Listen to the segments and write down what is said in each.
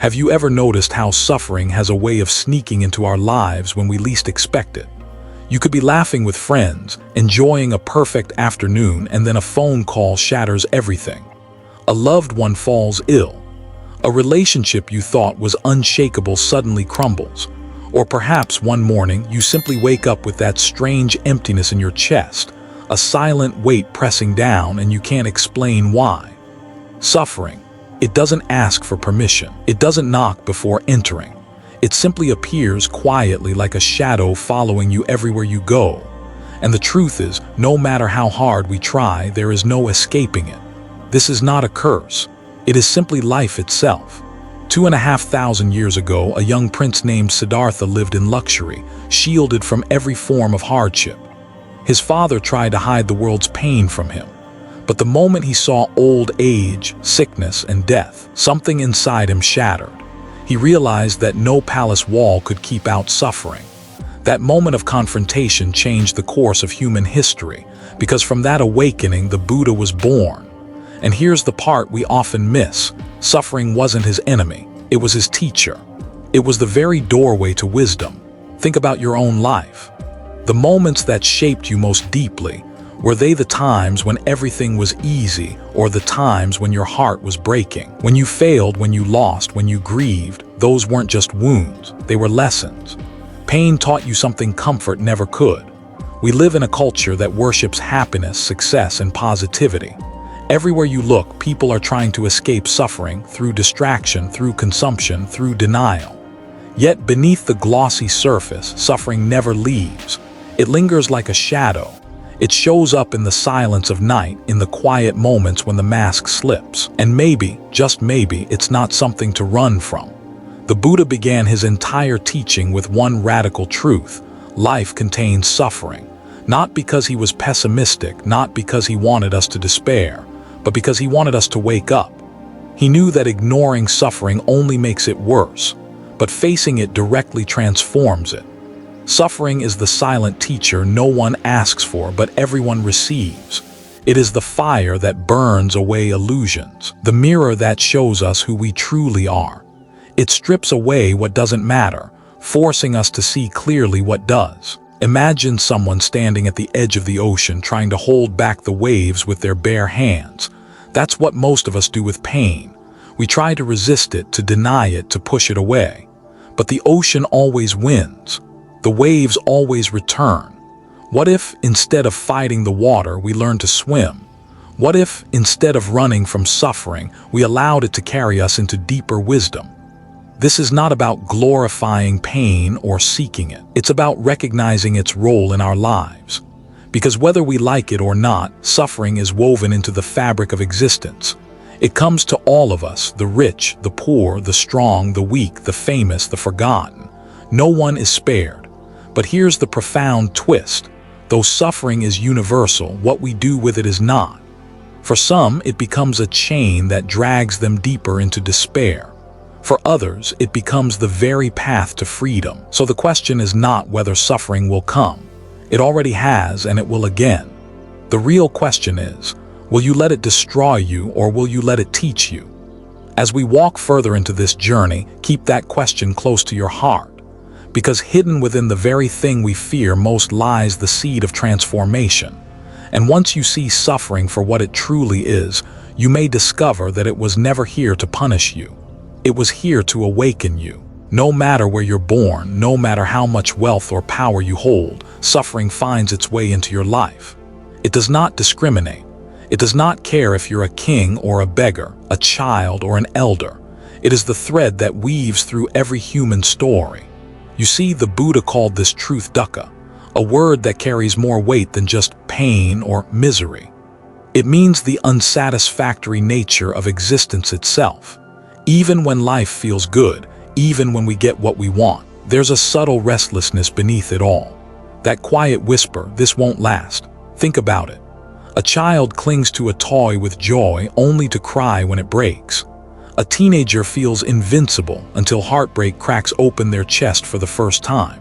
Have you ever noticed how suffering has a way of sneaking into our lives when we least expect it? You could be laughing with friends, enjoying a perfect afternoon, and then a phone call shatters everything. A loved one falls ill. A relationship you thought was unshakable suddenly crumbles. Or perhaps one morning you simply wake up with that strange emptiness in your chest, a silent weight pressing down and you can't explain why. Suffering. It doesn't ask for permission. It doesn't knock before entering. It simply appears quietly like a shadow following you everywhere you go. And the truth is, no matter how hard we try, there is no escaping it. This is not a curse. It is simply life itself. 2,500 years ago, a young prince named Siddhartha lived in luxury, shielded from every form of hardship. His father tried to hide the world's pain from him. But the moment he saw old age, sickness, and death, something inside him shattered. He realized that no palace wall could keep out suffering. That moment of confrontation changed the course of human history, because from that awakening the Buddha was born. And here's the part we often miss. Suffering wasn't his enemy, it was his teacher. It was the very doorway to wisdom. Think about your own life. The moments that shaped you most deeply, were they the times when everything was easy, or the times when your heart was breaking? When you failed, when you lost, when you grieved, those weren't just wounds, they were lessons. Pain taught you something comfort never could. We live in a culture that worships happiness, success, and positivity. Everywhere you look, people are trying to escape suffering through distraction, through consumption, through denial. Yet beneath the glossy surface, suffering never leaves. It lingers like a shadow. It shows up in the silence of night, in the quiet moments when the mask slips. And maybe, just maybe, it's not something to run from. The Buddha began his entire teaching with one radical truth: life contains suffering. Not because he was pessimistic, not because he wanted us to despair, but because he wanted us to wake up. He knew that ignoring suffering only makes it worse, but facing it directly transforms it. Suffering is the silent teacher no one asks for, but everyone receives. It is the fire that burns away illusions, the mirror that shows us who we truly are. It strips away what doesn't matter, forcing us to see clearly what does. Imagine someone standing at the edge of the ocean trying to hold back the waves with their bare hands. That's what most of us do with pain. We try to resist it, to deny it, to push it away. But the ocean always wins. The waves always return. What if, instead of fighting the water, we learned to swim? What if, instead of running from suffering, we allowed it to carry us into deeper wisdom? This is not about glorifying pain or seeking it. It's about recognizing its role in our lives. Because whether we like it or not, suffering is woven into the fabric of existence. It comes to all of us, the rich, the poor, the strong, the weak, the famous, the forgotten. No one is spared. But here's the profound twist. Though suffering is universal, what we do with it is not. For some, it becomes a chain that drags them deeper into despair. For others, it becomes the very path to freedom. So the question is not whether suffering will come. It already has, and it will again. The real question is, will you let it destroy you, or will you let it teach you? As we walk further into this journey, keep that question close to your heart. Because hidden within the very thing we fear most lies the seed of transformation. And once you see suffering for what it truly is, you may discover that it was never here to punish you. It was here to awaken you. No matter where you're born, no matter how much wealth or power you hold, suffering finds its way into your life. It does not discriminate. It does not care if you're a king or a beggar, a child or an elder. It is the thread that weaves through every human story. You see, the Buddha called this truth dukkha, a word that carries more weight than just pain or misery. It means the unsatisfactory nature of existence itself. Even when life feels good, even when we get what we want, there's a subtle restlessness beneath it all. That quiet whisper, "This won't last." Think about it. A child clings to a toy with joy only to cry when it breaks. A teenager feels invincible until heartbreak cracks open their chest for the first time.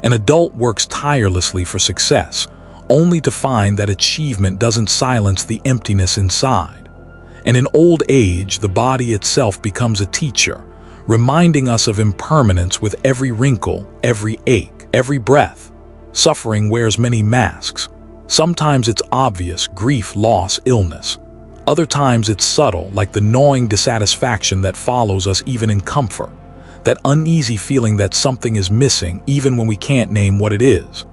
An adult works tirelessly for success, only to find that achievement doesn't silence the emptiness inside. And in old age, the body itself becomes a teacher, reminding us of impermanence with every wrinkle, every ache, every breath. Suffering wears many masks. Sometimes it's obvious: grief, loss, illness. Other times it's subtle, like the gnawing dissatisfaction that follows us even in comfort. That uneasy feeling that something is missing even when we can't name what it is.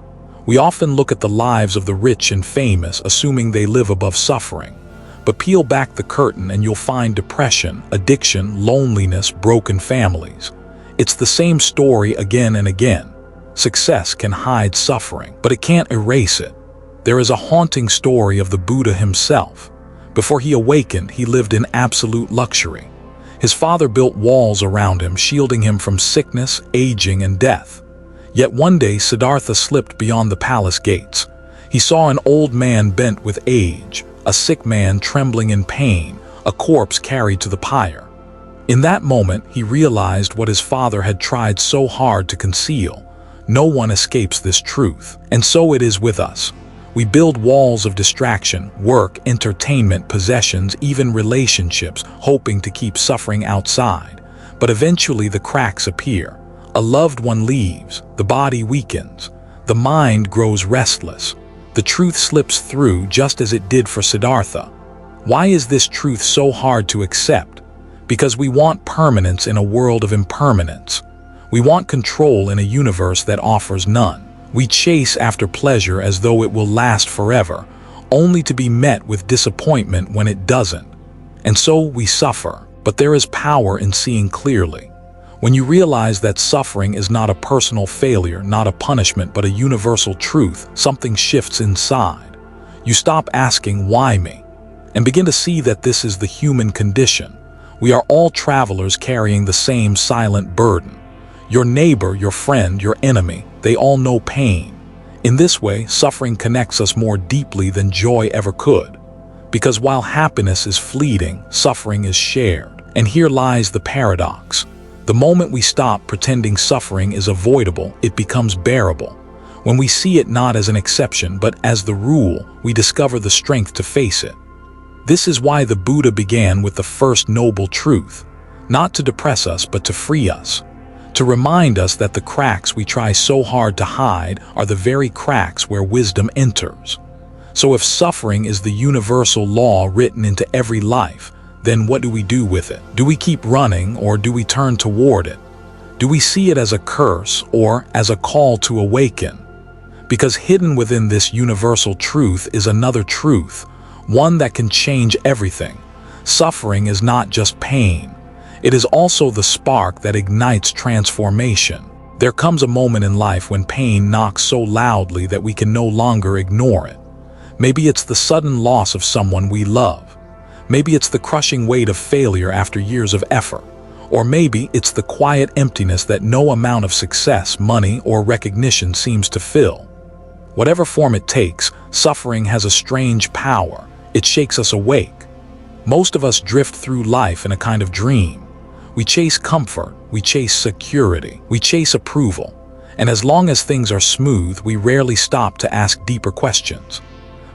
We often look at the lives of the rich and famous, assuming they live above suffering. But peel back the curtain and you'll find depression, addiction, loneliness, broken families. It's the same story again and again. Success can hide suffering, but it can't erase it. There is a haunting story of the Buddha himself. Before he awakened, he lived in absolute luxury. His father built walls around him, shielding him from sickness, aging, and death. Yet one day, Siddhartha slipped beyond the palace gates. He saw an old man bent with age, a sick man trembling in pain, a corpse carried to the pyre. In that moment, he realized what his father had tried so hard to conceal. No one escapes this truth, and so it is with us. We build walls of distraction, work, entertainment, possessions, even relationships, hoping to keep suffering outside. But eventually the cracks appear. A loved one leaves, the body weakens, the mind grows restless. The truth slips through just as it did for Siddhartha. Why is this truth so hard to accept? Because we want permanence in a world of impermanence. We want control in a universe that offers none. We chase after pleasure as though it will last forever, only to be met with disappointment when it doesn't. And so we suffer, but there is power in seeing clearly. When you realize that suffering is not a personal failure, not a punishment, but a universal truth, something shifts inside. You stop asking, "Why me?" and begin to see that this is the human condition. We are all travelers carrying the same silent burden. Your neighbor, your friend, your enemy, they all know pain. In this way, suffering connects us more deeply than joy ever could. Because while happiness is fleeting, suffering is shared. And here lies the paradox. The moment we stop pretending suffering is avoidable, it becomes bearable. When we see it not as an exception but as the rule, we discover the strength to face it. This is why the Buddha began with the first noble truth, not to depress us but to free us. To remind us that the cracks we try so hard to hide are the very cracks where wisdom enters. So if suffering is the universal law written into every life, then what do we do with it? Do we keep running or do we turn toward it? Do we see it as a curse or as a call to awaken? Because hidden within this universal truth is another truth, one that can change everything. Suffering is not just pain. It is also the spark that ignites transformation. There comes a moment in life when pain knocks so loudly that we can no longer ignore it. Maybe it's the sudden loss of someone we love. Maybe it's the crushing weight of failure after years of effort. Or maybe it's the quiet emptiness that no amount of success, money, or recognition seems to fill. Whatever form it takes, suffering has a strange power. It shakes us awake. Most of us drift through life in a kind of dream. We chase comfort, we chase security, we chase approval. And as long as things are smooth, we rarely stop to ask deeper questions.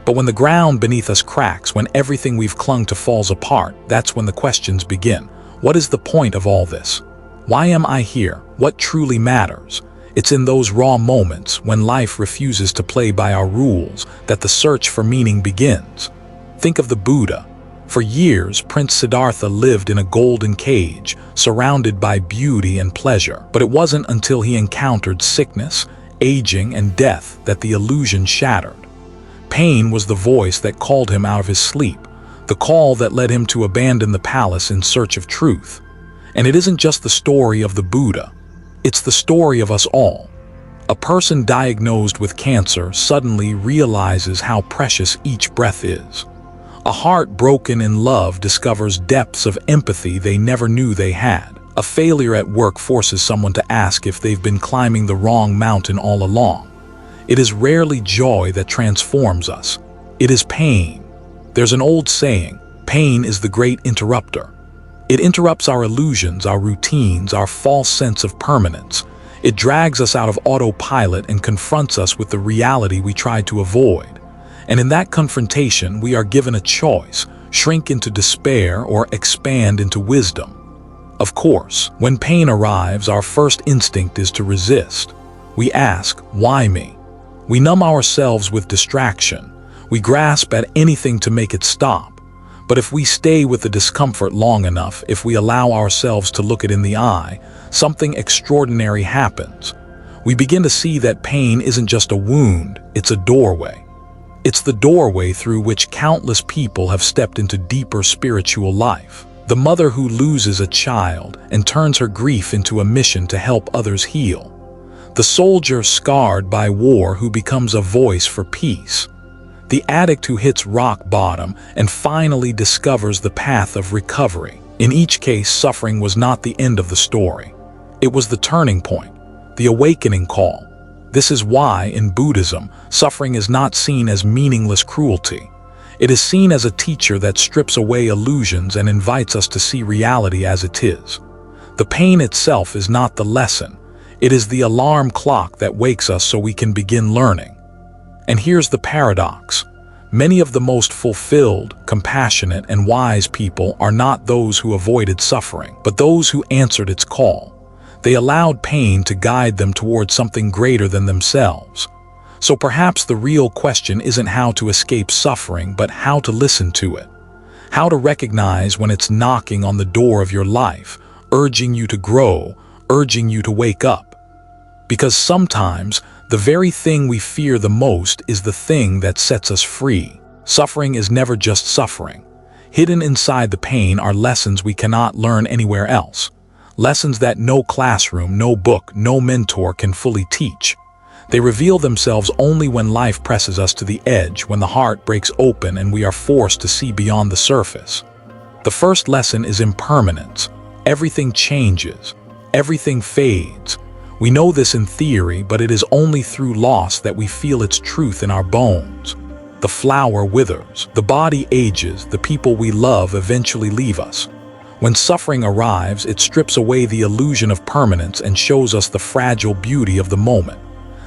But when the ground beneath us cracks, when everything we've clung to falls apart, that's when the questions begin. What is the point of all this? Why am I here? What truly matters? It's in those raw moments, when life refuses to play by our rules, that the search for meaning begins. Think of the Buddha. For years, Prince Siddhartha lived in a golden cage, surrounded by beauty and pleasure. But it wasn't until he encountered sickness, aging, and death that the illusion shattered. Pain was the voice that called him out of his sleep, the call that led him to abandon the palace in search of truth. And it isn't just the story of the Buddha, it's the story of us all. A person diagnosed with cancer suddenly realizes how precious each breath is. A heart broken in love discovers depths of empathy they never knew they had. A failure at work forces someone to ask if they've been climbing the wrong mountain all along. It is rarely joy that transforms us. It is pain. There's an old saying, pain is the great interrupter. It interrupts our illusions, our routines, our false sense of permanence. It drags us out of autopilot and confronts us with the reality we tried to avoid. And in that confrontation, we are given a choice: shrink into despair or expand into wisdom. Of course, when pain arrives, our first instinct is to resist. We ask, why me? We numb ourselves with distraction. We grasp at anything to make it stop. But if we stay with the discomfort long enough, if we allow ourselves to look it in the eye, something extraordinary happens. We begin to see that pain isn't just a wound, it's a doorway. It's the doorway through which countless people have stepped into deeper spiritual life. The mother who loses a child and turns her grief into a mission to help others heal. The soldier scarred by war who becomes a voice for peace. The addict who hits rock bottom and finally discovers the path of recovery. In each case, suffering was not the end of the story. It was the turning point, the awakening call. This is why, in Buddhism, suffering is not seen as meaningless cruelty. It is seen as a teacher that strips away illusions and invites us to see reality as it is. The pain itself is not the lesson. It is the alarm clock that wakes us so we can begin learning. And here's the paradox. Many of the most fulfilled, compassionate, and wise people are not those who avoided suffering, but those who answered its call. They allowed pain to guide them towards something greater than themselves. So perhaps the real question isn't how to escape suffering, but how to listen to it. How to recognize when it's knocking on the door of your life, urging you to grow, urging you to wake up. Because sometimes, the very thing we fear the most is the thing that sets us free. Suffering is never just suffering. Hidden inside the pain are lessons we cannot learn anywhere else. Lessons that no classroom, no book, no mentor can fully teach. They reveal themselves only when life presses us to the edge, when the heart breaks open and we are forced to see beyond the surface. The first lesson is impermanence. Everything changes. Everything fades. We know this in theory, but it is only through loss that we feel its truth in our bones. The flower withers. The body ages. The people we love eventually leave us. When suffering arrives, it strips away the illusion of permanence and shows us the fragile beauty of the moment.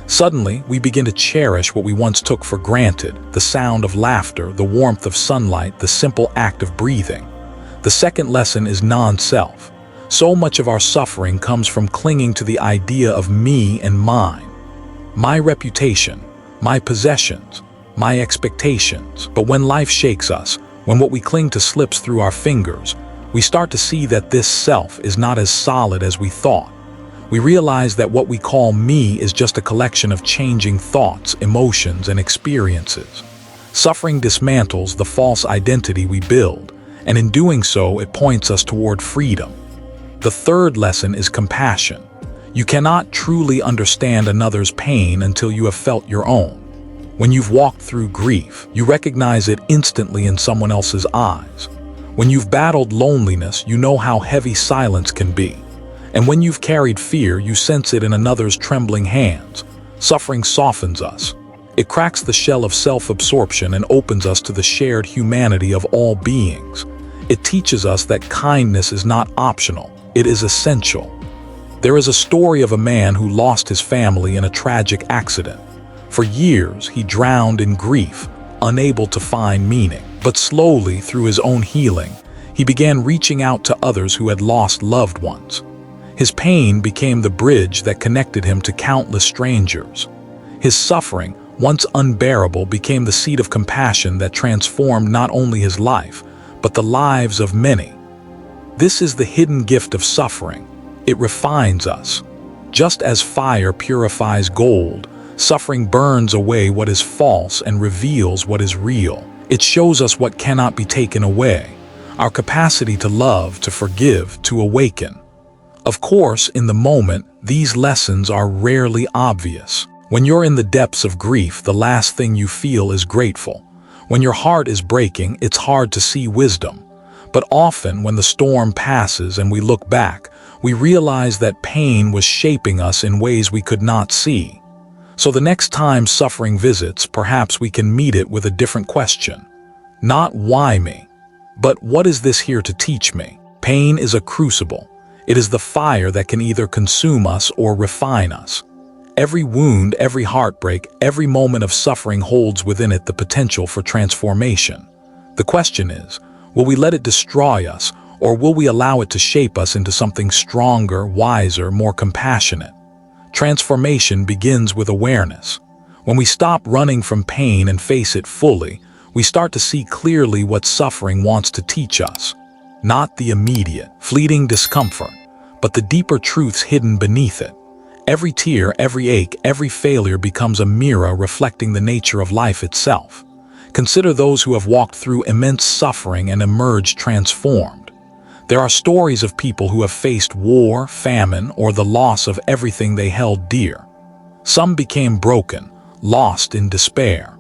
Suddenly, we begin to cherish what we once took for granted, the sound of laughter, the warmth of sunlight, the simple act of breathing. The second lesson is non-self. So much of our suffering comes from clinging to the idea of me and mine. My reputation, my possessions, my expectations. But when life shakes us, when what we cling to slips through our fingers, we start to see that this self is not as solid as we thought. We realize that what we call me is just a collection of changing thoughts, emotions, and experiences. Suffering dismantles the false identity we build, and in doing so, it points us toward freedom. The third lesson is compassion. You cannot truly understand another's pain until you have felt your own. When you've walked through grief, you recognize it instantly in someone else's eyes. When you've battled loneliness, you know how heavy silence can be. And when you've carried fear, you sense it in another's trembling hands. Suffering softens us. It cracks the shell of self-absorption and opens us to the shared humanity of all beings. It teaches us that kindness is not optional, it is essential. There is a story of a man who lost his family in a tragic accident. For years, he drowned in grief, unable to find meaning. But slowly, through his own healing, he began reaching out to others who had lost loved ones. His pain became the bridge that connected him to countless strangers. His suffering, once unbearable, became the seed of compassion that transformed not only his life, but the lives of many. This is the hidden gift of suffering. It refines us. Just as fire purifies gold, suffering burns away what is false and reveals what is real. It shows us what cannot be taken away, our capacity to love, to forgive, to awaken. Of course, in the moment, these lessons are rarely obvious. When you're in the depths of grief, the last thing you feel is grateful. When your heart is breaking, it's hard to see wisdom. But often, when the storm passes and we look back, we realize that pain was shaping us in ways we could not see. So the next time suffering visits, perhaps we can meet it with a different question. Not why me, but what is this here to teach me? Pain is a crucible. It is the fire that can either consume us or refine us. Every wound, every heartbreak, every moment of suffering holds within it the potential for transformation. The question is, will we let it destroy us, Or will we allow it to shape us into something stronger, wiser, more compassionate? Transformation begins with awareness. When we stop running from pain and face it fully, we start to see clearly what suffering wants to teach us. Not the immediate, fleeting discomfort, but the deeper truths hidden beneath it. Every tear, every ache, every failure becomes a mirror reflecting the nature of life itself. Consider those who have walked through immense suffering and emerged transformed. There are stories of people who have faced war, famine, or the loss of everything they held dear. Some became broken, lost in despair.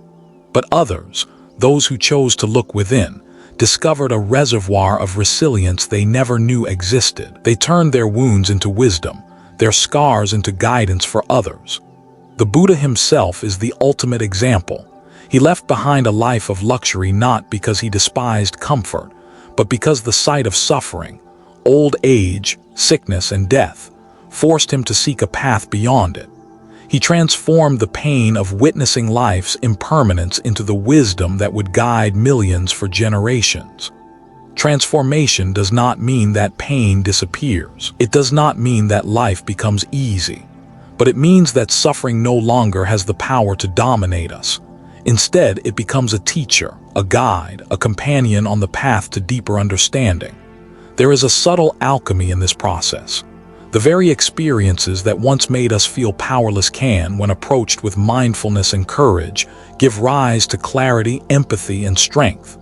But others, those who chose to look within, discovered a reservoir of resilience they never knew existed. They turned their wounds into wisdom, their scars into guidance for others. The Buddha himself is the ultimate example. He left behind a life of luxury not because he despised comfort, but because the sight of suffering, old age, sickness, and death forced him to seek a path beyond it. He transformed the pain of witnessing life's impermanence into the wisdom that would guide millions for generations. Transformation does not mean that pain disappears. It does not mean that life becomes easy. But it means that suffering no longer has the power to dominate us. Instead, it becomes a teacher, a guide, a companion on the path to deeper understanding. There is a subtle alchemy in this process. The very experiences that once made us feel powerless can, when approached with mindfulness and courage, give rise to clarity, empathy, and strength.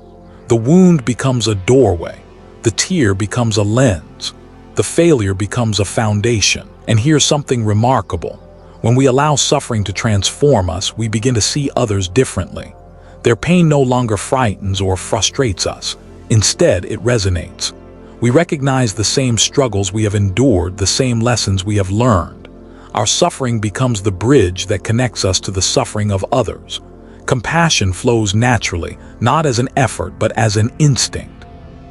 The wound becomes a doorway. The tear becomes a lens. The failure becomes a foundation. And here's something remarkable. When we allow suffering to transform us, we begin to see others differently. Their pain no longer frightens or frustrates us. Instead, it resonates. We recognize the same struggles we have endured, the same lessons we have learned. Our suffering becomes the bridge that connects us to the suffering of others. Compassion flows naturally, not as an effort but as an instinct.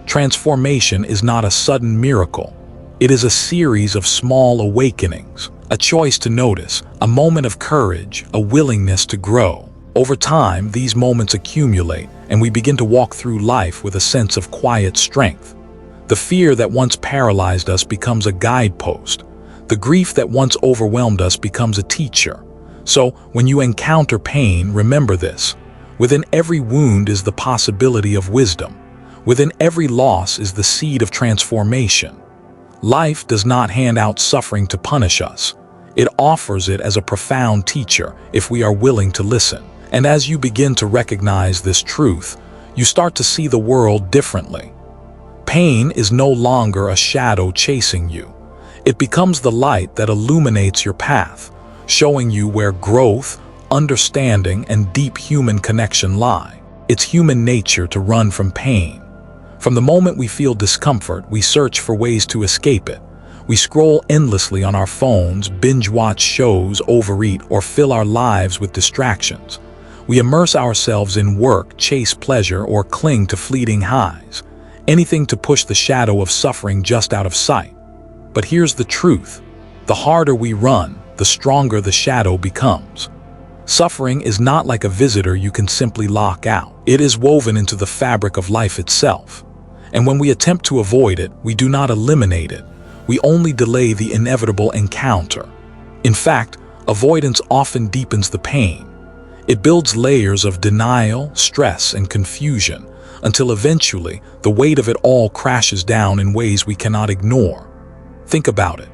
Transformation is not a sudden miracle. It is a series of small awakenings, a choice to notice, a moment of courage, a willingness to grow. Over time, these moments accumulate, and we begin to walk through life with a sense of quiet strength. The fear that once paralyzed us becomes a guidepost. The grief that once overwhelmed us becomes a teacher. So, when you encounter pain, remember this. Within every wound is the possibility of wisdom. Within every loss is the seed of transformation. Life does not hand out suffering to punish us. It offers it as a profound teacher if we are willing to listen. And as you begin to recognize this truth, you start to see the world differently. Pain is no longer a shadow chasing you. It becomes the light that illuminates your path, showing you where growth, understanding, and deep human connection lie. It's human nature to run from pain. From the moment we feel discomfort, we search for ways to escape it. We scroll endlessly on our phones, binge-watch shows, overeat, or fill our lives with distractions. We immerse ourselves in work, chase pleasure, or cling to fleeting highs. Anything to push the shadow of suffering just out of sight. But here's the truth. The harder we run, the stronger the shadow becomes. Suffering is not like a visitor you can simply lock out. It is woven into the fabric of life itself. And when we attempt to avoid it, we do not eliminate it. We only delay the inevitable encounter. In fact, avoidance often deepens the pain. It builds layers of denial, stress, and confusion, until eventually the weight of it all crashes down in ways we cannot ignore. Think about it.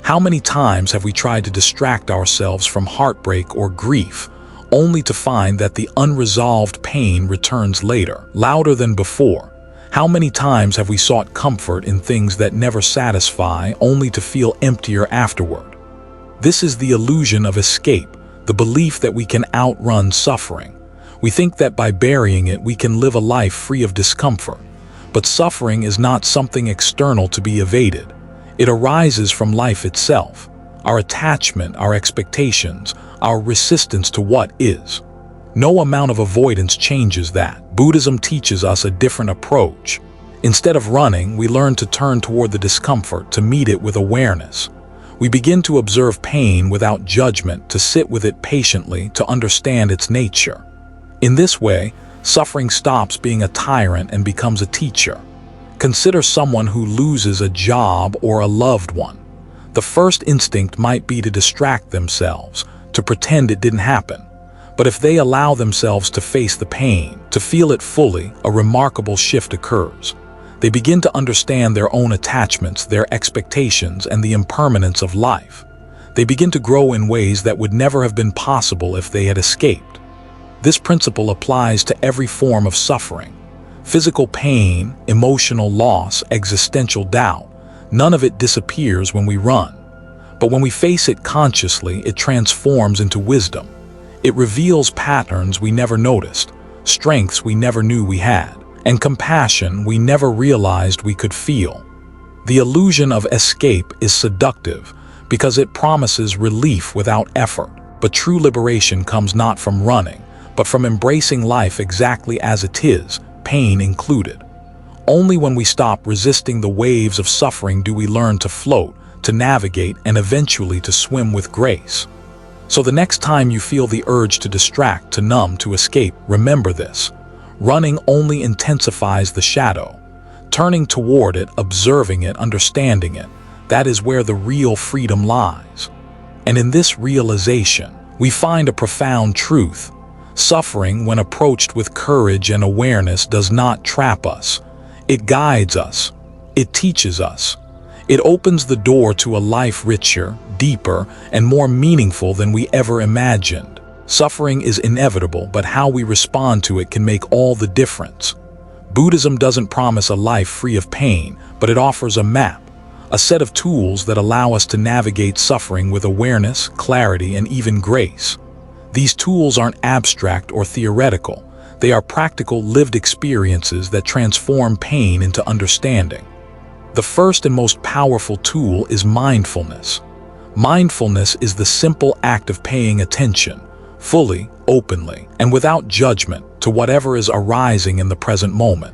How many times have we tried to distract ourselves from heartbreak or grief, only to find that the unresolved pain returns later, louder than before? How many times have we sought comfort in things that never satisfy, only to feel emptier afterward? This is the illusion of escape, the belief that we can outrun suffering. We think that by burying it, we can live a life free of discomfort. But suffering is not something external to be evaded. It arises from life itself, our attachment, our expectations, our resistance to what is. No amount of avoidance changes that. Buddhism teaches us a different approach. Instead of running, we learn to turn toward the discomfort, to meet it with awareness. We begin to observe pain without judgment, to sit with it patiently, to understand its nature. In this way, suffering stops being a tyrant and becomes a teacher. Consider someone who loses a job or a loved one. The first instinct might be to distract themselves, to pretend it didn't happen. But if they allow themselves to face the pain, to feel it fully, a remarkable shift occurs. They begin to understand their own attachments, their expectations, and the impermanence of life. They begin to grow in ways that would never have been possible if they had escaped. This principle applies to every form of suffering. Physical pain, emotional loss, existential doubt, none of it disappears when we run. But when we face it consciously, it transforms into wisdom. It reveals patterns we never noticed, strengths we never knew we had, and compassion we never realized we could feel. The illusion of escape is seductive because it promises relief without effort. But true liberation comes not from running, but from embracing life exactly as it is, pain included. Only when we stop resisting the waves of suffering do we learn to float, to navigate, and eventually to swim with grace. So the next time you feel the urge to distract, to numb, to escape, remember this. Running only intensifies the shadow. Turning toward it, observing it, understanding it, that is where the real freedom lies. And in this realization, we find a profound truth. Suffering, when approached with courage and awareness, does not trap us. It guides us. It teaches us. It opens the door to a life richer, deeper, and more meaningful than we ever imagined. Suffering is inevitable, but how we respond to it can make all the difference. Buddhism doesn't promise a life free of pain, but it offers a map, a set of tools that allow us to navigate suffering with awareness, clarity, and even grace. These tools aren't abstract or theoretical. They are practical, lived experiences that transform pain into understanding. The first and most powerful tool is mindfulness. Mindfulness is the simple act of paying attention, fully, openly, and without judgment, to whatever is arising in the present moment.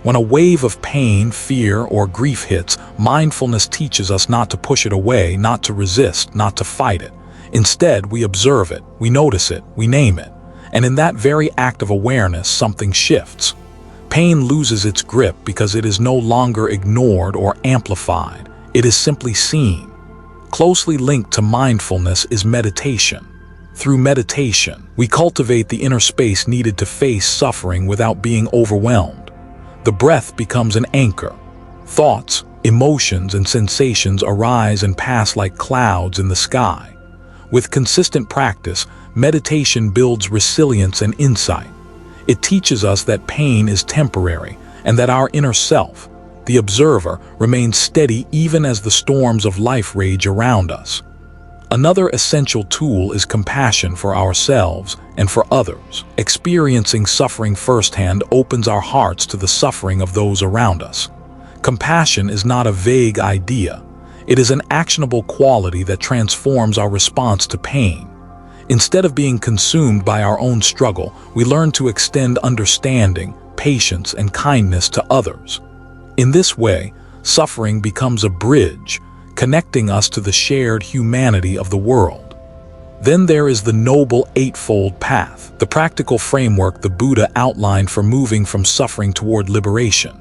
When a wave of pain, fear, or grief hits, mindfulness teaches us not to push it away, not to resist, not to fight it. Instead, we observe it, we notice it, we name it. And in that very act of awareness, something shifts. Pain loses its grip because it is no longer ignored or amplified. It is simply seen. Closely linked to mindfulness is meditation. Through meditation, we cultivate the inner space needed to face suffering without being overwhelmed. The breath becomes an anchor. Thoughts, emotions, and sensations arise and pass like clouds in the sky. With consistent practice, meditation builds resilience and insight. It teaches us that pain is temporary and that our inner self, the observer, remains steady even as the storms of life rage around us. Another essential tool is compassion for ourselves and for others. Experiencing suffering firsthand opens our hearts to the suffering of those around us. Compassion is not a vague idea. It is an actionable quality that transforms our response to pain. Instead of being consumed by our own struggle, we learn to extend understanding, patience, and kindness to others. In this way, suffering becomes a bridge, connecting us to the shared humanity of the world. Then there is the Noble Eightfold Path, the practical framework the Buddha outlined for moving from suffering toward liberation.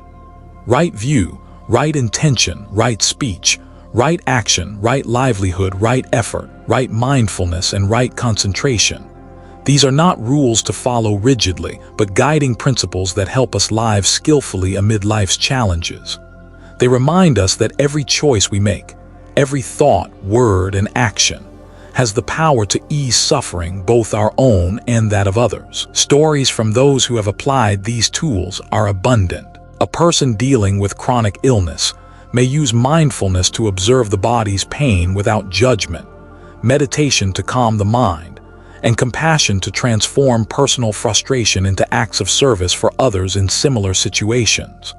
Right view, right intention, right speech, right action, right livelihood, right effort, right mindfulness, and right concentration. These are not rules to follow rigidly, but guiding principles that help us live skillfully amid life's challenges. They remind us that every choice we make, every thought, word, and action has the power to ease suffering, both our own and that of others. Stories from those who have applied these tools are abundant. A person dealing with chronic illness may use mindfulness to observe the body's pain without judgment, meditation to calm the mind, and compassion to transform personal frustration into acts of service for others in similar situations.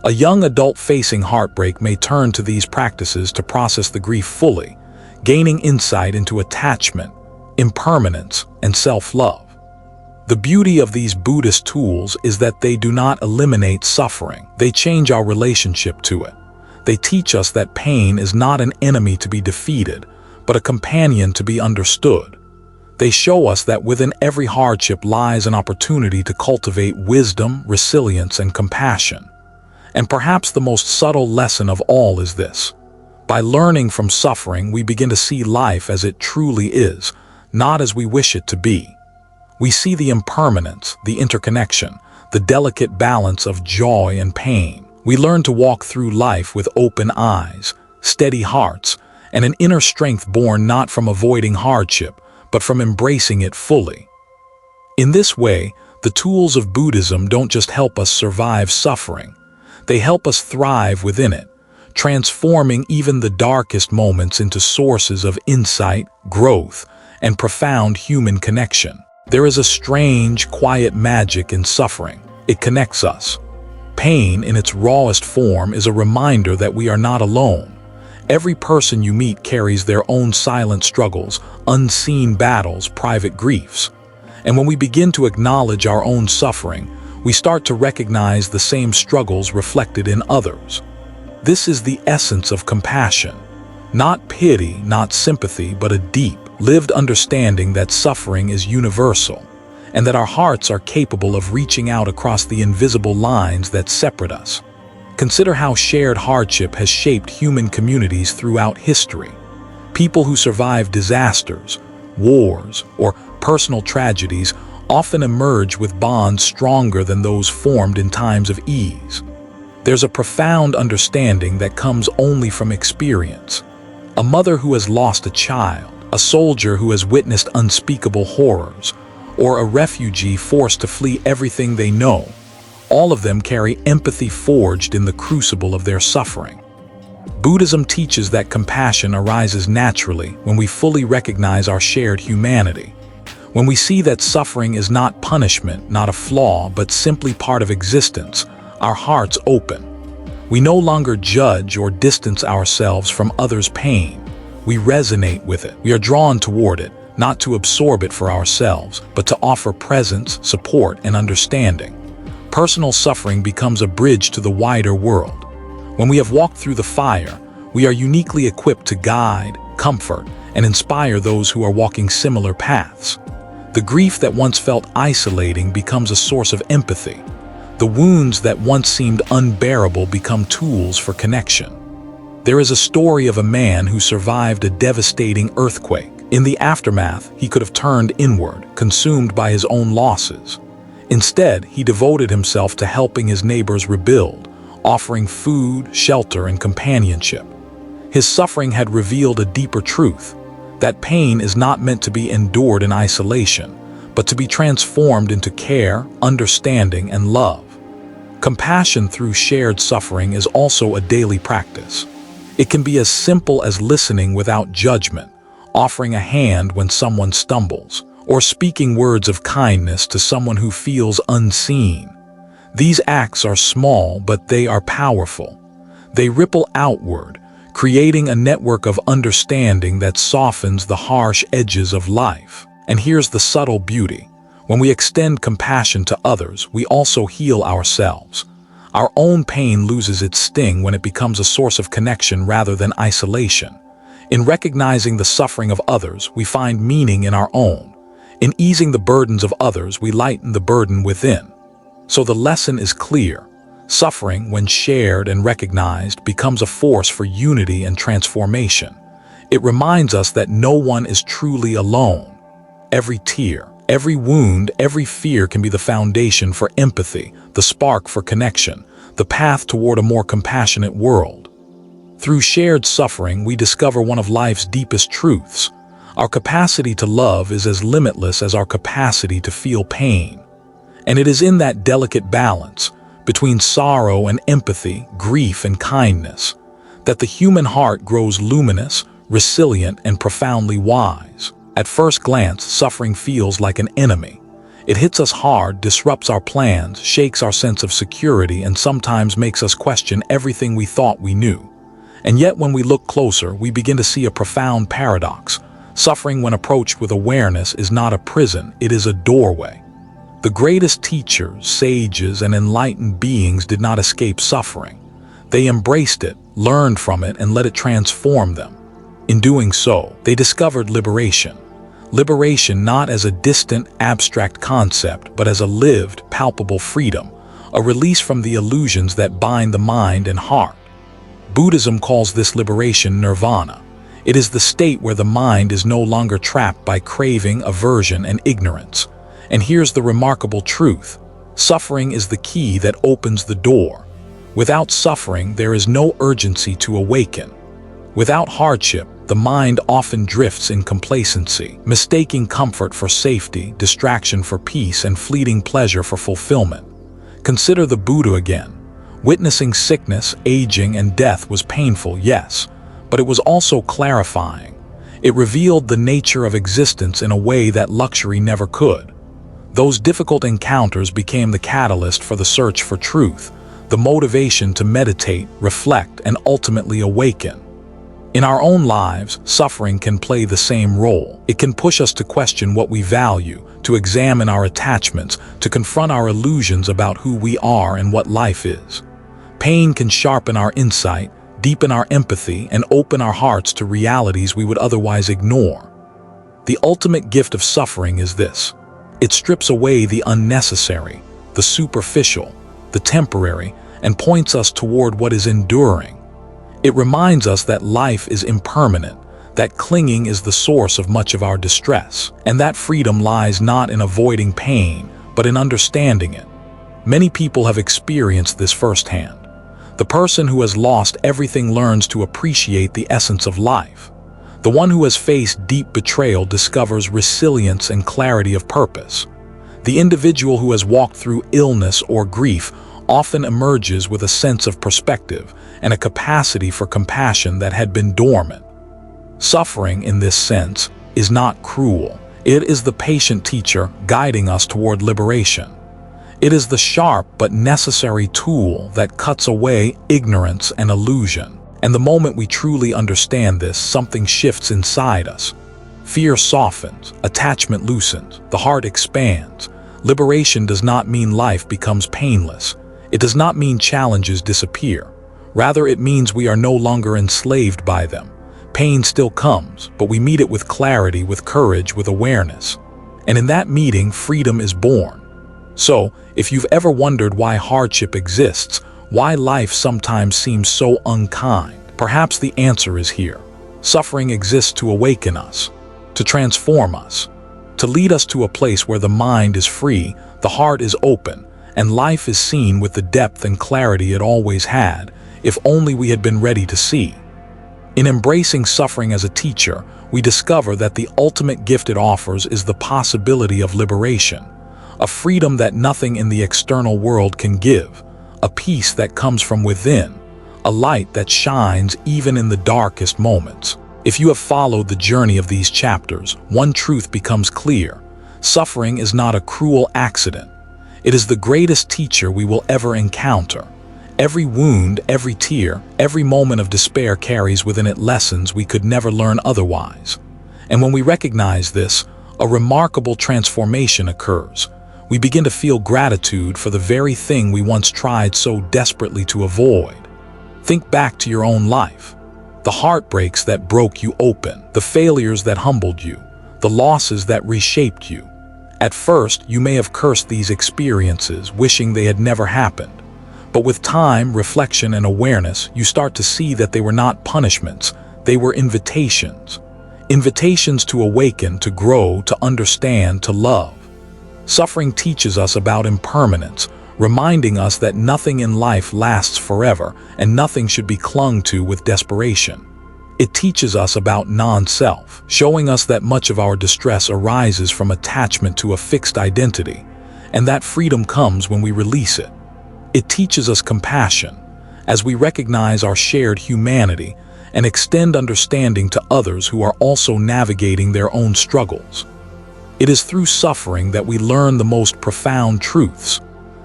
A young adult facing heartbreak may turn to these practices to process the grief fully, gaining insight into attachment, impermanence, and self-love. The beauty of these Buddhist tools is that they do not eliminate suffering. They change our relationship to it. They teach us that pain is not an enemy to be defeated, but a companion to be understood. They show us that within every hardship lies an opportunity to cultivate wisdom, resilience, and compassion. And perhaps the most subtle lesson of all is this. By learning from suffering, we begin to see life as it truly is, not as we wish it to be. We see the impermanence, the interconnection, the delicate balance of joy and pain. We learn to walk through life with open eyes, steady hearts, and an inner strength born not from avoiding hardship, but from embracing it fully. In this way, the tools of Buddhism don't just help us survive suffering. They help us thrive within it, transforming even the darkest moments into sources of insight, growth, and profound human connection. There is a strange, quiet magic in suffering. It connects us. Pain, in its rawest form, is a reminder that we are not alone. Every person you meet carries their own silent struggles, unseen battles, private griefs. And when we begin to acknowledge our own suffering, we start to recognize the same struggles reflected in others. This is the essence of compassion. Not pity, not sympathy, but a deep, lived understanding that suffering is universal, and that our hearts are capable of reaching out across the invisible lines that separate us. Consider how shared hardship has shaped human communities throughout history. People who survive disasters, wars, or personal tragedies often emerge with bonds stronger than those formed in times of ease. There's a profound understanding that comes only from experience. A mother who has lost a child, a soldier who has witnessed unspeakable horrors, or a refugee forced to flee everything they know, all of them carry empathy forged in the crucible of their suffering. Buddhism teaches that compassion arises naturally when we fully recognize our shared humanity. When we see that suffering is not punishment, not a flaw, but simply part of existence, our hearts open. We no longer judge or distance ourselves from others' pain. We resonate with it. We are drawn toward it, not to absorb it for ourselves, but to offer presence, support, and understanding. Personal suffering becomes a bridge to the wider world. When we have walked through the fire, we are uniquely equipped to guide, comfort, and inspire those who are walking similar paths. The grief that once felt isolating becomes a source of empathy. The wounds that once seemed unbearable become tools for connection. There is a story of a man who survived a devastating earthquake. In the aftermath, he could have turned inward, consumed by his own losses. Instead, he devoted himself to helping his neighbors rebuild, offering food, shelter, and companionship. His suffering had revealed a deeper truth, that pain is not meant to be endured in isolation, but to be transformed into care, understanding, and love. Compassion through shared suffering is also a daily practice. It can be as simple as listening without judgment, offering a hand when someone stumbles, or speaking words of kindness to someone who feels unseen. These acts are small, but they are powerful. They ripple outward, creating a network of understanding that softens the harsh edges of life. And here's the subtle beauty. When we extend compassion to others, we also heal ourselves. Our own pain loses its sting when it becomes a source of connection rather than isolation. In recognizing the suffering of others, we find meaning in our own. In easing the burdens of others, we lighten the burden within. So the lesson is clear. Suffering, when shared and recognized, becomes a force for unity and transformation. It reminds us that no one is truly alone. Every tear, every wound, every fear can be the foundation for empathy, the spark for connection, the path toward a more compassionate world. Through shared suffering, we discover one of life's deepest truths. Our capacity to love is as limitless as our capacity to feel pain. And it is in that delicate balance, between sorrow and empathy, grief and kindness, that the human heart grows luminous, resilient, and profoundly wise. At first glance, suffering feels like an enemy. It hits us hard, disrupts our plans, shakes our sense of security, and sometimes makes us question everything we thought we knew. And yet, when we look closer, we begin to see a profound paradox. Suffering, when approached with awareness, is not a prison, it is a doorway. The greatest teachers, sages, and enlightened beings did not escape suffering. They embraced it, learned from it, and let it transform them. In doing so, they discovered liberation. Liberation not as a distant, abstract concept, but as a lived, palpable freedom, a release from the illusions that bind the mind and heart. Buddhism calls this liberation nirvana. It is the state where the mind is no longer trapped by craving, aversion, and ignorance. And here's the remarkable truth. Suffering is the key that opens the door. Without suffering, there is no urgency to awaken. Without hardship, the mind often drifts in complacency, mistaking comfort for safety, distraction for peace, and fleeting pleasure for fulfillment. Consider the Buddha again. Witnessing sickness, aging, and death was painful, yes, but it was also clarifying. It revealed the nature of existence in a way that luxury never could. Those difficult encounters became the catalyst for the search for truth, the motivation to meditate, reflect, and ultimately awaken. In our own lives, suffering can play the same role. It can push us to question what we value, to examine our attachments, to confront our illusions about who we are and what life is. Pain can sharpen our insight, deepen our empathy, and open our hearts to realities we would otherwise ignore. The ultimate gift of suffering is this. It strips away the unnecessary, the superficial, the temporary, and points us toward what is enduring. It reminds us that life is impermanent, that clinging is the source of much of our distress, and that freedom lies not in avoiding pain, but in understanding it. Many people have experienced this firsthand. The person who has lost everything learns to appreciate the essence of life. The one who has faced deep betrayal discovers resilience and clarity of purpose. The individual who has walked through illness or grief often emerges with a sense of perspective and a capacity for compassion that had been dormant. Suffering, in this sense, is not cruel. It is the patient teacher guiding us toward liberation. It is the sharp but necessary tool that cuts away ignorance and illusion. And the moment we truly understand this, something shifts inside us. Fear softens, attachment loosens, the heart expands. Liberation does not mean life becomes painless. It does not mean challenges disappear. Rather, it means we are no longer enslaved by them. Pain still comes, but we meet it with clarity, with courage, with awareness. And in that meeting, freedom is born. So, if you've ever wondered why hardship exists, why life sometimes seems so unkind, perhaps the answer is here. Suffering exists to awaken us, to transform us, to lead us to a place where the mind is free, the heart is open, and life is seen with the depth and clarity it always had, if only we had been ready to see. In embracing suffering as a teacher, we discover that the ultimate gift it offers is the possibility of liberation, a freedom that nothing in the external world can give, a peace that comes from within, a light that shines even in the darkest moments. If you have followed the journey of these chapters, one truth becomes clear. Suffering is not a cruel accident. It is the greatest teacher we will ever encounter. Every wound, every tear, every moment of despair carries within it lessons we could never learn otherwise. And when we recognize this, a remarkable transformation occurs. We begin to feel gratitude for the very thing we once tried so desperately to avoid. Think back to your own life. The heartbreaks that broke you open, the failures that humbled you, the losses that reshaped you. At first, you may have cursed these experiences, wishing they had never happened. But with time, reflection, and awareness, you start to see that they were not punishments, they were invitations. Invitations to awaken, to grow, to understand, to love. Suffering teaches us about impermanence, reminding us that nothing in life lasts forever and nothing should be clung to with desperation. It teaches us about non-self, showing us that much of our distress arises from attachment to a fixed identity, and that freedom comes when we release it. It teaches us compassion, as we recognize our shared humanity and extend understanding to others who are also navigating their own struggles. It is through suffering that we learn the most profound truths,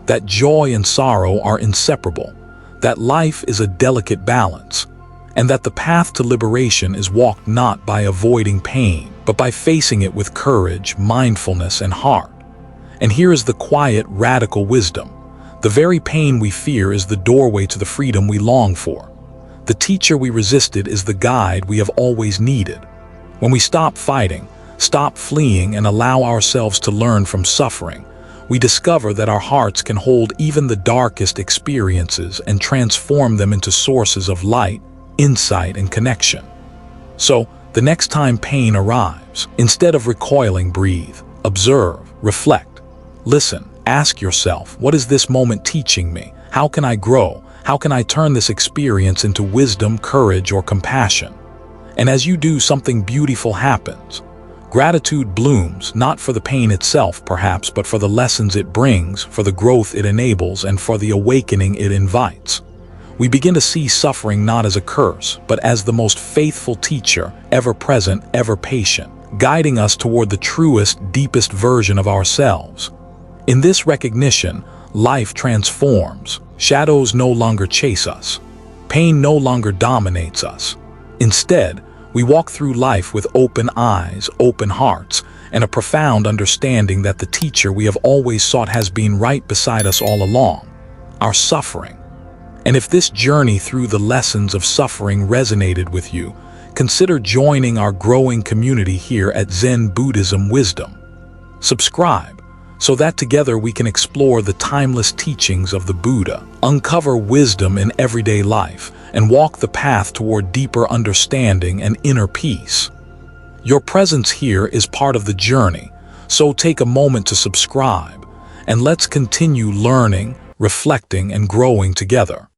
that joy and sorrow are inseparable, that life is a delicate balance, and that the path to liberation is walked not by avoiding pain, but by facing it with courage, mindfulness, and heart. And here is the quiet, radical wisdom. The very pain we fear is the doorway to the freedom we long for. The teacher we resisted is the guide we have always needed. When we stop fighting, stop fleeing, and allow ourselves to learn from suffering, we discover that our hearts can hold even the darkest experiences and transform them into sources of light, insight, and connection. So, the next time pain arrives, instead of recoiling, breathe, observe, reflect, listen, ask yourself, what is this moment teaching me? How can I grow? How can I turn this experience into wisdom, courage, or compassion? And as you do, something beautiful happens. Gratitude blooms, not for the pain itself, perhaps, but for the lessons it brings, for the growth it enables, and for the awakening it invites. We begin to see suffering not as a curse, but as the most faithful teacher, ever present, ever patient, guiding us toward the truest, deepest version of ourselves. In this recognition, life transforms. Shadows no longer chase us. Pain no longer dominates us. Instead, we walk through life with open eyes, open hearts, and a profound understanding that the teacher we have always sought has been right beside us all along, our suffering. And if this journey through the lessons of suffering resonated with you, consider joining our growing community here at Zen Buddhism Wisdom. Subscribe, so that together we can explore the timeless teachings of the Buddha, uncover wisdom in everyday life, and walk the path toward deeper understanding and inner peace. Your presence here is part of the journey, so take a moment to subscribe, and let's continue learning, reflecting, and growing together.